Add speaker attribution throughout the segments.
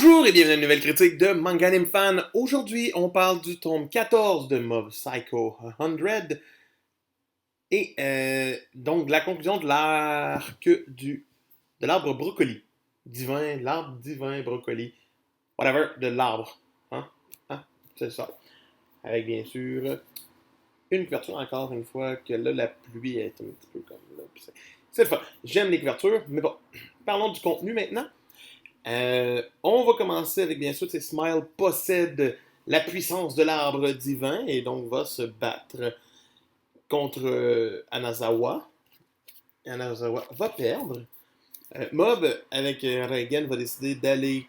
Speaker 1: Bonjour et bienvenue à une nouvelle critique de Manga Anime Fan. Aujourd'hui, on parle du tome 14 de Mob Psycho 100 et donc de la conclusion de de l'arbre brocoli. L'arbre divin brocoli. Whatever, de l'arbre. Hein? Hein? C'est ça. Avec bien sûr une couverture encore une fois que là, la pluie est un petit peu comme là. C'est le fun. J'aime les couvertures, mais bon, parlons du contenu maintenant. On va commencer avec bien sûr, Smile possède la puissance de l'arbre divin et donc va se battre contre Anazawa. Anazawa va perdre. Mob, avec Reigen, va décider d'aller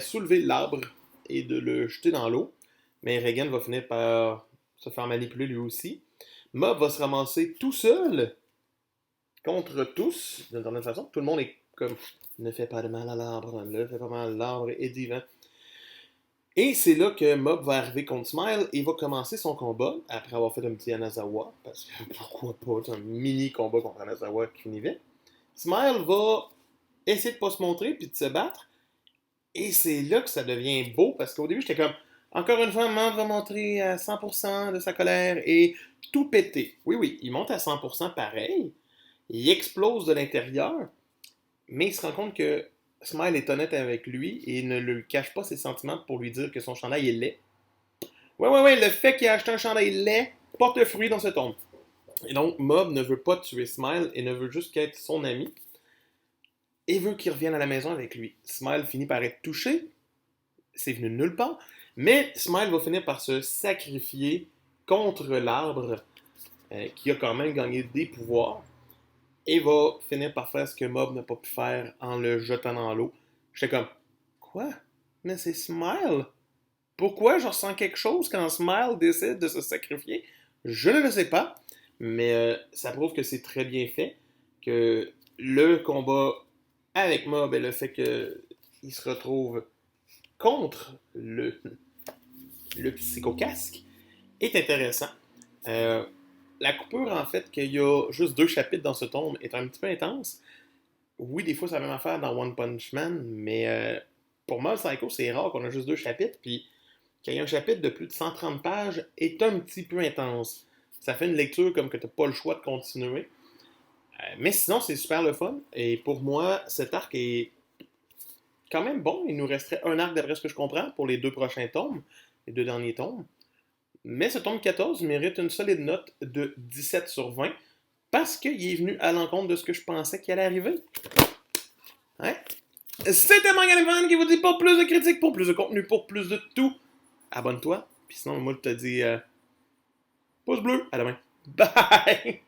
Speaker 1: soulever l'arbre et de le jeter dans l'eau. Mais Reigen va finir par se faire manipuler lui aussi. Mob va se ramasser tout seul contre tous, d'une certaine façon. Tout le monde est comme ne fait pas de mal à l'arbre, ne fait pas mal à l'arbre est divin. Et c'est là que Mob va arriver contre Smile et va commencer son combat après avoir fait un petit Anazawa, parce que pourquoi pas, c'est un mini combat contre Anazawa qui finit vite. Smile va essayer de pas se montrer puis de se battre. Et c'est là que ça devient beau parce qu'au début j'étais comme encore une fois, Mob va montrer à 100% de sa colère et tout péter. Oui, oui, il monte à 100% pareil. Il explose de l'intérieur, mais il se rend compte que Smile est honnête avec lui et ne lui cache pas ses sentiments pour lui dire que son chandail est laid. Ouais, le fait qu'il a acheté un chandail laid porte fruit dans ce tombe. Et donc, Mob ne veut pas tuer Smile et ne veut juste qu'être son ami et veut qu'il revienne à la maison avec lui. Smile finit par être touché, c'est venu de nulle part, mais Smile va finir par se sacrifier contre l'arbre qui a quand même gagné des pouvoirs et va finir par faire ce que Mob n'a pas pu faire en le jetant dans l'eau. J'étais comme, quoi? Mais c'est Smile? Pourquoi je ressens quelque chose quand Smile décide de se sacrifier? Je ne le sais pas, mais ça prouve que c'est très bien fait, que le combat avec Mob et le fait qu'il se retrouve contre le psychocasque est intéressant. La coupure, en fait, qu'il y a juste 2 chapitres dans ce tome est un petit peu intense. Oui, des fois, c'est la même affaire dans One Punch Man, mais pour moi, Psycho, c'est rare qu'on a juste 2 chapitres, puis qu'il y ait un chapitre de plus de 130 pages est un petit peu intense. Ça fait une lecture comme que tu n'as pas le choix de continuer. Mais sinon, c'est super le fun, et pour moi, cet arc est quand même bon. Il nous resterait un arc d'après ce que je comprends pour les 2 prochains tomes, les 2 derniers tomes. Mais ce tome 14 mérite une solide note de 17 sur 20 parce qu'il est venu à l'encontre de ce que je pensais qu'il allait arriver. Hein? C'était Manganevan qui vous dit pour plus de critiques, pour plus de contenu, pour plus de tout. Abonne-toi. Puis sinon, moi, je te dis pouce bleu. À demain. Bye!